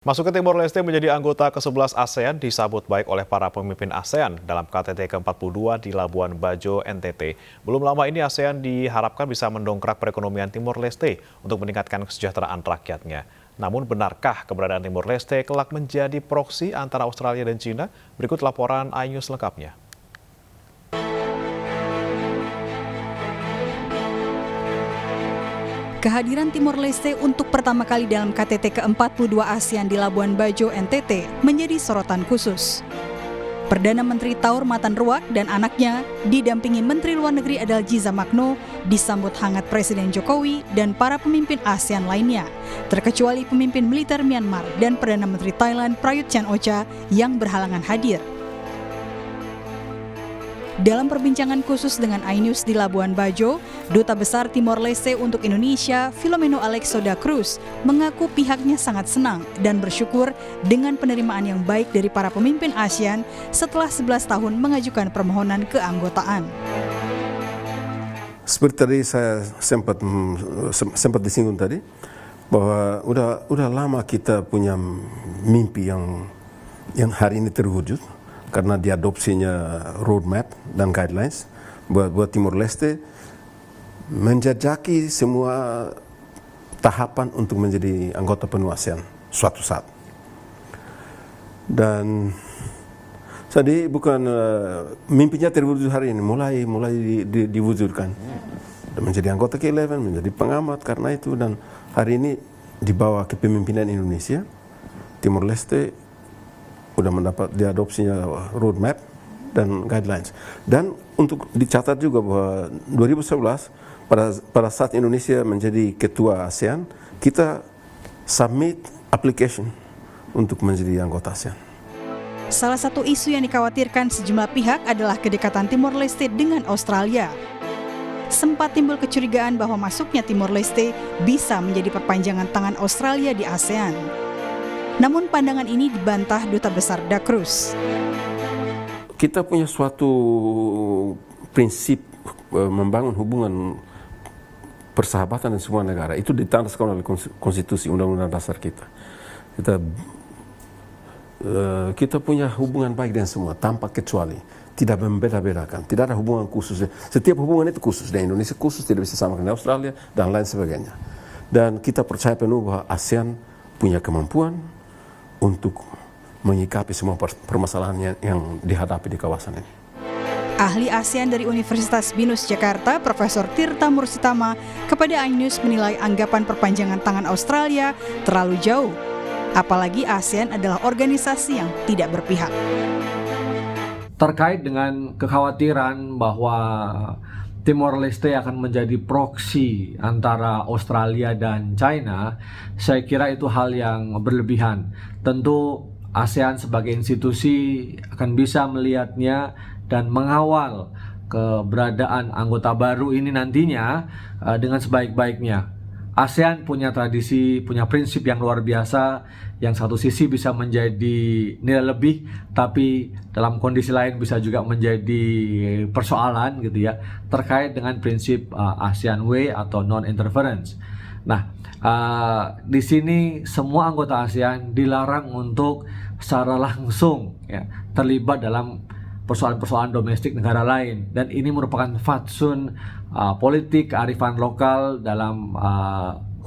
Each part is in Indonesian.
Masuk ke Timor Leste menjadi anggota ke-11 ASEAN disambut baik oleh para pemimpin ASEAN dalam KTT ke-42 di Labuan Bajo, NTT. Belum lama ini ASEAN diharapkan bisa mendongkrak perekonomian Timor Leste untuk meningkatkan kesejahteraan rakyatnya. Namun benarkah keberadaan Timor Leste kelak menjadi proksi antara Australia dan China? Berikut laporan iNews lengkapnya. Kehadiran Timor Leste untuk pertama kali dalam KTT ke-42 ASEAN di Labuan Bajo, NTT menjadi sorotan khusus. Perdana Menteri Taur Matan Ruak dan anaknya didampingi Menteri Luar Negeri Adalji Zamakno disambut hangat Presiden Jokowi dan para pemimpin ASEAN lainnya, terkecuali pemimpin militer Myanmar dan Perdana Menteri Thailand Prayut Chan-o-cha yang berhalangan hadir. Dalam perbincangan khusus dengan iNews di Labuan Bajo, Duta Besar Timor Leste untuk Indonesia, Filomeno Alexo da Cruz, mengaku pihaknya sangat senang dan bersyukur dengan penerimaan yang baik dari para pemimpin ASEAN setelah 11 tahun mengajukan permohonan keanggotaan. Seperti tadi saya sempat disinggung tadi, bahwa udah lama kita punya mimpi yang hari ini terwujud, karena diadopsinya roadmap dan guidelines buat Timor Leste menjajaki semua tahapan untuk menjadi anggota penuh ASEAN suatu saat. Dan jadi bukan mimpinya terwujud hari ini, mulai diwujudkan. Dan menjadi anggota ke-11, menjadi pengamat karena itu, dan hari ini di bawah kepemimpinan Indonesia, Timor Leste sudah mendapat diadopsinya roadmap dan guidelines. Dan untuk dicatat juga bahwa 2011 pada saat Indonesia menjadi ketua ASEAN, kita submit application untuk menjadi anggota ASEAN. Salah satu isu yang dikhawatirkan sejumlah pihak adalah kedekatan Timor Leste dengan Australia. Sempat timbul kecurigaan bahwa masuknya Timor Leste bisa menjadi perpanjangan tangan Australia di ASEAN. Namun pandangan ini dibantah Duta Besar da Cruz. Kita punya suatu prinsip membangun hubungan persahabatan dengan semua negara. Itu ditandaskan oleh konstitusi undang-undang dasar kita. Kita punya hubungan baik dengan semua tanpa kecuali. Tidak membeda-bedakan. Tidak ada hubungan khusus. Setiap hubungan itu khusus. Dan Indonesia khusus tidak bisa sama dengan Australia dan lain sebagainya. Dan kita percaya penuh bahwa ASEAN punya kemampuan untuk menyikapi semua permasalahan yang dihadapi di kawasan ini. Ahli ASEAN dari Universitas BINUS Jakarta, Profesor Tirta Mursitama, kepada iNews menilai anggapan perpanjangan tangan Australia terlalu jauh. Apalagi ASEAN adalah organisasi yang tidak berpihak. Terkait dengan kekhawatiran bahwa Timor Leste akan menjadi proksi antara Australia dan China, saya kira itu hal yang berlebihan. Tentu ASEAN sebagai institusi akan bisa melihatnya dan mengawal keberadaan anggota baru ini nantinya dengan sebaik-baiknya. ASEAN punya tradisi, punya prinsip yang luar biasa, yang satu sisi bisa menjadi nilai lebih, tapi dalam kondisi lain bisa juga menjadi persoalan gitu ya, terkait dengan prinsip ASEAN Way atau non-interference. Nah, di sini semua anggota ASEAN dilarang untuk secara langsung ya, terlibat dalam persoalan-persoalan domestik negara lain, dan ini merupakan fatsun politik kearifan lokal dalam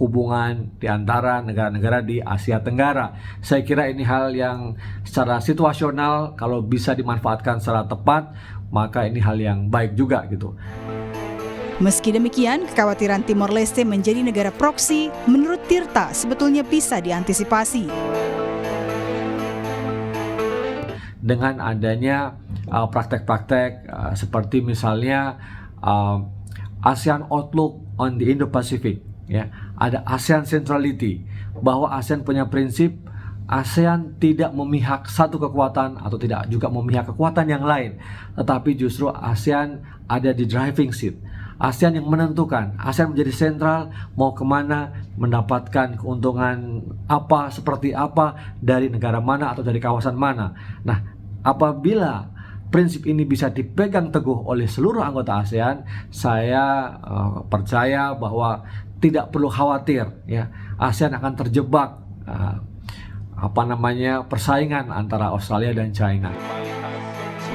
hubungan di antara negara-negara di Asia Tenggara. Saya kira ini hal yang secara situasional, kalau bisa dimanfaatkan secara tepat, maka ini hal yang baik juga gitu. Meski demikian, kekhawatiran Timor Leste menjadi negara proksi menurut Tirta sebetulnya bisa diantisipasi. Dengan adanya praktek-praktek seperti misalnya ASEAN Outlook on the Indo-Pacific, ya, ada ASEAN Centrality, bahwa ASEAN punya prinsip ASEAN tidak memihak satu kekuatan atau tidak juga memihak kekuatan yang lain, tetapi justru ASEAN ada di driving seat. ASEAN yang menentukan, ASEAN menjadi sentral, mau kemana, mendapatkan keuntungan apa, seperti apa, dari negara mana atau dari kawasan mana. Nah, apabila prinsip ini bisa dipegang teguh oleh seluruh anggota ASEAN, saya percaya bahwa tidak perlu khawatir ya, ASEAN akan terjebak persaingan antara Australia dan China.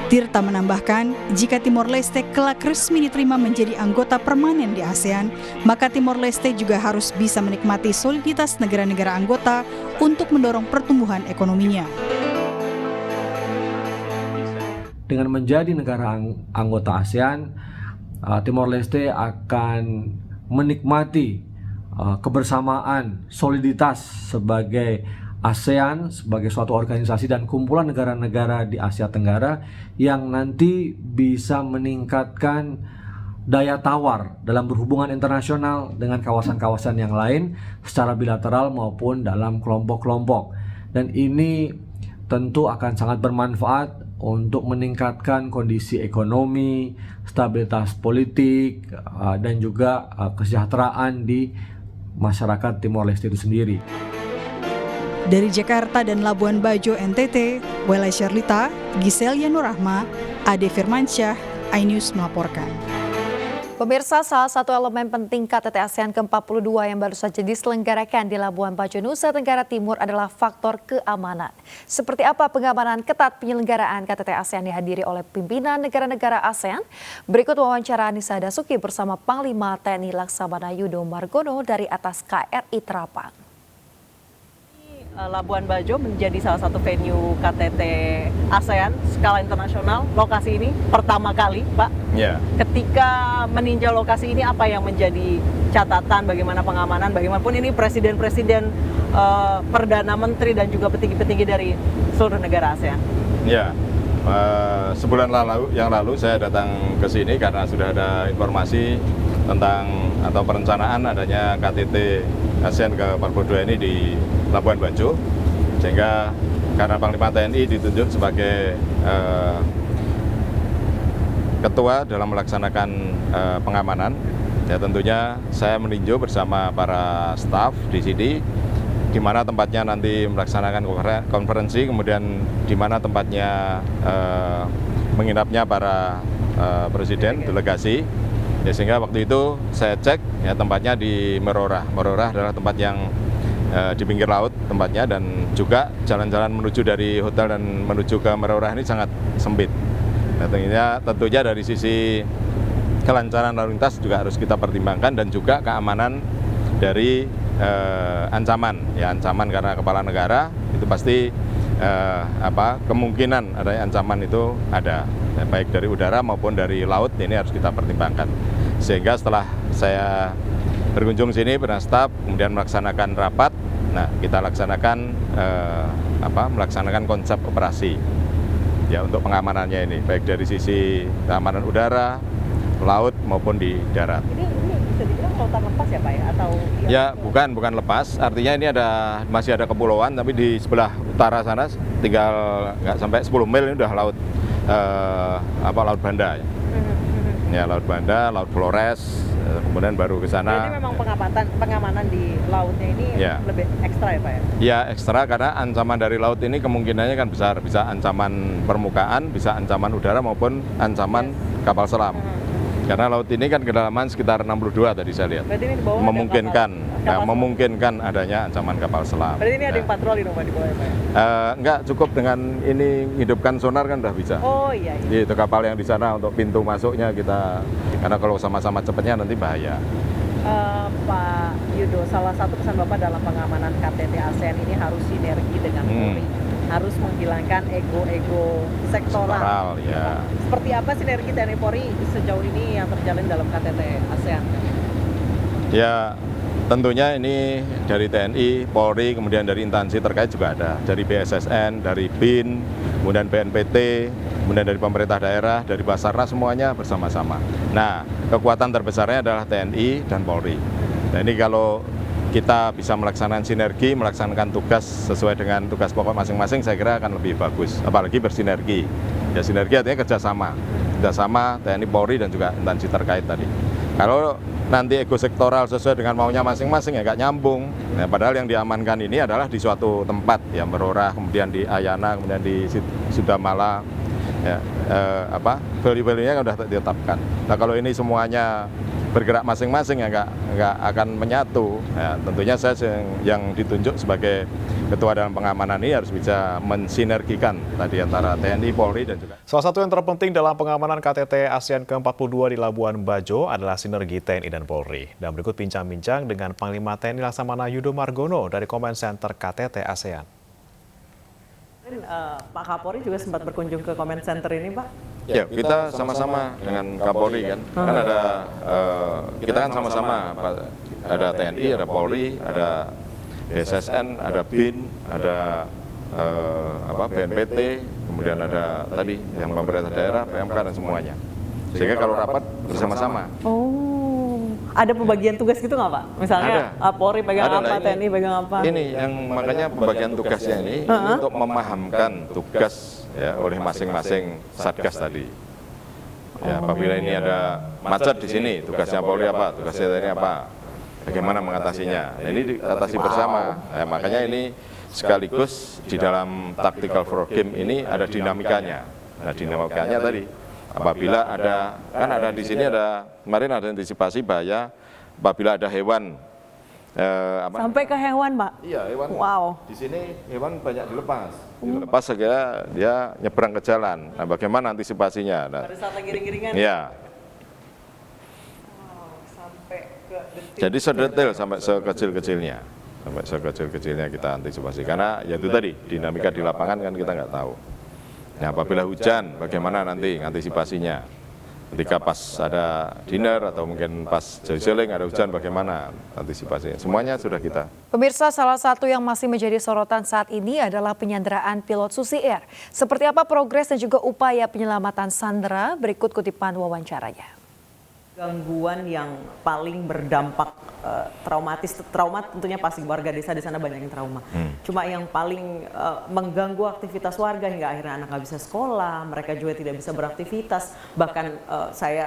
Tirta menambahkan, jika Timor Leste kelak resmi diterima menjadi anggota permanen di ASEAN, maka Timor Leste juga harus bisa menikmati soliditas negara-negara anggota untuk mendorong pertumbuhan ekonominya. Dengan menjadi negara anggota ASEAN, Timor Leste akan menikmati kebersamaan, soliditas sebagai ASEAN, sebagai suatu organisasi dan kumpulan negara-negara di Asia Tenggara yang nanti bisa meningkatkan daya tawar dalam berhubungan internasional dengan kawasan-kawasan yang lain secara bilateral maupun dalam kelompok-kelompok. Dan ini tentu akan sangat bermanfaat untuk meningkatkan kondisi ekonomi, stabilitas politik, dan juga kesejahteraan di masyarakat Timor Leste itu sendiri. Dari Jakarta dan Labuan Bajo NTT, Wela Sherlita, Giselia Nurrahma, Ade Firmansyah, iNews melaporkan. Pemirsa, salah satu elemen penting KTT ASEAN ke-42 yang baru saja diselenggarakan di Labuan Bajo, Nusa Tenggara Timur adalah faktor keamanan. Seperti apa pengamanan ketat penyelenggaraan KTT ASEAN dihadiri oleh pimpinan negara-negara ASEAN? Berikut wawancara Anissa Dasuki bersama Panglima TNI Laksamana Yudo Margono dari atas KRI Terapang. Labuan Bajo menjadi salah satu venue KTT ASEAN skala internasional. Lokasi ini pertama kali, Pak. Ya. Ketika meninjau lokasi ini, apa yang menjadi catatan, bagaimana pengamanan, bagaimanapun ini presiden-presiden, perdana menteri dan juga petinggi-petinggi dari seluruh negara ASEAN. Ya. Sebulan yang lalu saya datang ke sini karena sudah ada informasi tentang atau perencanaan adanya KTT ASEAN ke-42 ini di Labuan Bajo, sehingga karena Panglima TNI ditunjuk sebagai ketua dalam melaksanakan pengamanan, ya tentunya saya meninjau bersama para staf di sini di mana tempatnya nanti melaksanakan konferensi, kemudian di mana tempatnya menginapnya para presiden delegasi. Ya, sehingga waktu itu saya cek ya tempatnya di Merorah. Merorah adalah tempat yang di pinggir laut tempatnya, dan juga jalan-jalan menuju dari hotel dan menuju ke Merorah ini sangat sempit. Nah, tentunya dari sisi kelancaran lalu lintas juga harus kita pertimbangkan, dan juga keamanan dari ancaman karena kepala negara itu pasti kemungkinan adanya ancaman itu ada, ya, baik dari udara maupun dari laut. Ini harus kita pertimbangkan. Sehingga setelah saya berkunjung sini bersama staf, kemudian melaksanakan rapat, nah kita laksanakan melaksanakan konsep operasi ya untuk pengamanannya ini, baik dari sisi keamanan udara, laut maupun di darat. Ini bisa dibilang lautan lepas ya Pak ya? Atau ya bukan lepas, artinya ini masih ada kepulauan, tapi di sebelah utara sana tinggal nggak sampai 10 mil ini udah laut Laut Banda ya. Ya, Laut Banda, Laut Flores, kemudian baru ke sana. Jadi memang pengamanan di lautnya ini ya lebih ekstra ya Pak ya? Ya ekstra, karena ancaman dari laut ini kemungkinannya kan besar, bisa ancaman permukaan, bisa ancaman udara maupun ancaman kapal selam. Karena laut ini kan kedalaman sekitar 62 tadi saya lihat. Berarti ini di bawah memungkinkan adanya ancaman kapal selam. Berarti ini ada yang patroli dong Pak di bawah ya Pak ya? Enggak, cukup dengan ini hidupkan sonar kan udah bisa. Oh iya. Itu kapal yang di sana untuk pintu masuknya kita, karena kalau sama-sama cepatnya nanti bahaya. Pak Yudo, salah satu pesan Bapak dalam pengamanan KTT ASEAN ini harus sinergi dengan Polri. Harus menghilangkan ego-ego sektoral. Ya. Seperti apa sinergi TNI Polri sejauh ini yang terjalin dalam KTT ASEAN? Ya, tentunya ini dari TNI, Polri, kemudian dari instansi terkait juga ada. Dari BSSN, dari BIN, kemudian BNPT, kemudian dari pemerintah daerah, dari Basarnas, semuanya bersama-sama. Nah, kekuatan terbesarnya adalah TNI dan Polri. Nah, ini kalau kita bisa melaksanakan sinergi, melaksanakan tugas sesuai dengan tugas pokok masing-masing, saya kira akan lebih bagus, apalagi bersinergi. Ya, sinergi artinya kerjasama TNI, Polri, dan juga instansi terkait tadi. Kalau nanti ego sektoral sesuai dengan maunya masing-masing ya nggak nyambung. Nah, padahal yang diamankan ini adalah di suatu tempat, ya Merorah, kemudian di Ayana, kemudian di Sudamala, ya, value-value-nya sudah ditetapkan. Nah, kalau ini semuanya bergerak masing-masing, ya nggak akan menyatu. Ya, tentunya saya yang ditunjuk sebagai ketua dalam pengamanan ini harus bisa mensinergikan tadi antara TNI, Polri dan juga. Salah satu yang terpenting dalam pengamanan KTT ASEAN ke-42 di Labuan Bajo adalah sinergi TNI dan Polri. Dan berikut bincang-bincang dengan Panglima TNI Laksamana Yudo Margono dari Command Center KTT ASEAN. Pak Kapolri juga sempat berkunjung ke Command Center ini, Pak. Ya, kita sama-sama dengan Kapolri kan. Kan ada kita kan sama-sama ada TNI, ada Polri, ada BSSN, ada BIN, ada BNPT, kemudian ada tadi yang pemerintah daerah, PMK dan semuanya. Sehingga kalau rapat bersama-sama. Oh, ada pembagian tugas gitu nggak Pak? Misalnya Polri pegang apa, TNI pegang apa? Ini yang makanya pembagian tugasnya ini untuk memahamkan tugas ya oleh masing-masing satgas tadi. Ya, apabila ini ada macet di sini, tugasnya Polri apa, tugasnya TNI apa, bagaimana mengatasinya. Nah, ini diatasi bersama. Ya, makanya ini sekaligus di dalam tactical for game ini ada dinamikanya. Nah, dinamikanya tadi apabila ada di sini ada kemarin ada antisipasi bahaya apabila ada hewan sampai ke hewan, Pak. Iya, hewan. Wow. Di sini hewan banyak dilepas. Dilepas segera dia nyebrang ke jalan. Nah, bagaimana antisipasinya? Nah, pada saat lagi ring-ringan. Iya. Sampai ke detik. Jadi sedetail sampai sekecil-kecilnya. Sampai sekecil-kecilnya kita antisipasi. Karena ya itu tadi, dinamika di lapangan kan kita nggak tahu. Nah, apabila hujan, bagaimana nanti antisipasinya? Ketika pas ada dinner atau mungkin pas joy-joying ada hujan, bagaimana antisipasinya? Semuanya sudah kita. Pemirsa, salah satu yang masih menjadi sorotan saat ini adalah penyanderaan pilot Susi Air. Seperti apa progres dan juga upaya penyelamatan sandera? Berikut kutipan wawancaranya. Gangguan yang paling berdampak trauma tentunya pasti warga desa di sana banyak yang trauma. Cuma yang paling mengganggu aktivitas warga hingga akhirnya anak nggak bisa sekolah, mereka juga tidak bisa beraktivitas. Bahkan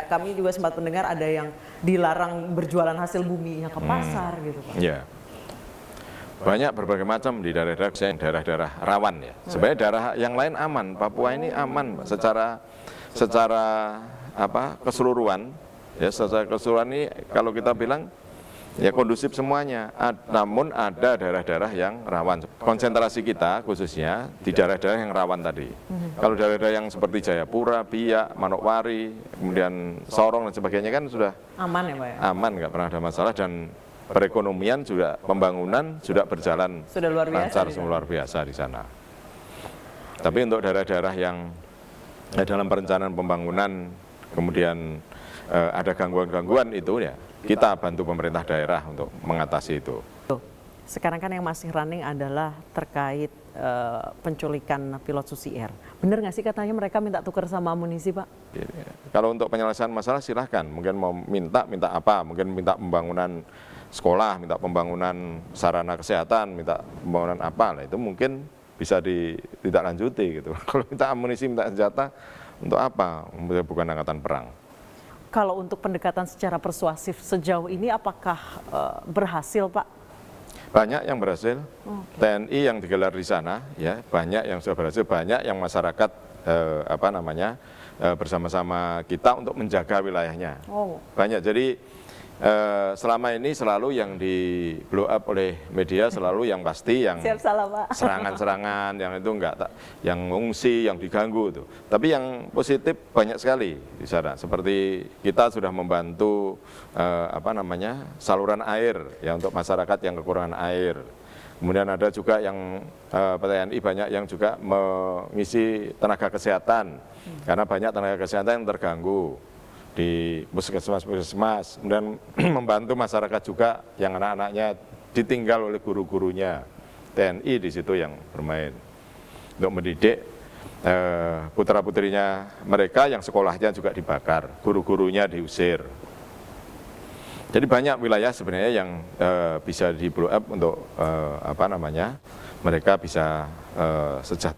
kami juga sempat mendengar ada yang dilarang berjualan hasil buminya ke pasar gitu, Pak. Ya. Banyak berbagai macam di daerah-daerah rawan ya. Sebenarnya daerah yang lain aman, Papua ini aman secara keseluruhan. Ya, secara keseluruhan ini kalau kita bilang ya kondusif semuanya. Namun ada daerah-daerah yang rawan. Konsentrasi kita khususnya di daerah-daerah yang rawan tadi. Kalau daerah-daerah yang seperti Jayapura, Biak, Manokwari, kemudian Sorong dan sebagainya kan sudah aman ya, Pak ya? Aman, nggak pernah ada masalah dan perekonomian juga pembangunan sudah berjalan sudah luar biasa lancar, luar biasa di sana. Tapi untuk daerah-daerah yang dalam perencanaan pembangunan kemudian ada gangguan-gangguan itu ya kita bantu pemerintah daerah untuk mengatasi itu. Sekarang kan yang masih running adalah terkait penculikan pilot Susi Air. Benar nggak sih katanya mereka minta tukar sama amunisi, Pak? Kalau untuk penyelesaian masalah silahkan. Mungkin mau minta apa? Mungkin minta pembangunan sekolah, minta pembangunan sarana kesehatan, minta pembangunan apa? Nah, itu mungkin bisa ditindaklanjuti gitu. Kalau minta amunisi, minta senjata untuk apa? Bukan angkatan perang. Kalau untuk pendekatan secara persuasif sejauh ini apakah berhasil, Pak? Banyak yang berhasil. TNI yang digelar di sana ya, banyak yang sudah berhasil, banyak yang masyarakat bersama-sama kita untuk menjaga wilayahnya. Banyak. Jadi selama ini selalu yang di blow up oleh media selalu yang pasti yang serangan-serangan yang itu yang mengungsi, yang diganggu itu. Tapi yang positif banyak sekali di sana. Seperti kita sudah membantu saluran air ya untuk masyarakat yang kekurangan air. Kemudian ada juga yang TNI banyak yang juga mengisi tenaga kesehatan karena banyak tenaga kesehatan yang terganggu di puskesmas, kemudian membantu masyarakat juga yang anak-anaknya ditinggal oleh guru-gurunya. TNI di situ yang bermain untuk mendidik putra-putrinya mereka yang sekolahnya juga dibakar, guru-gurunya diusir. Jadi banyak wilayah sebenarnya yang bisa di blow up untuk mereka bisa sejahtera.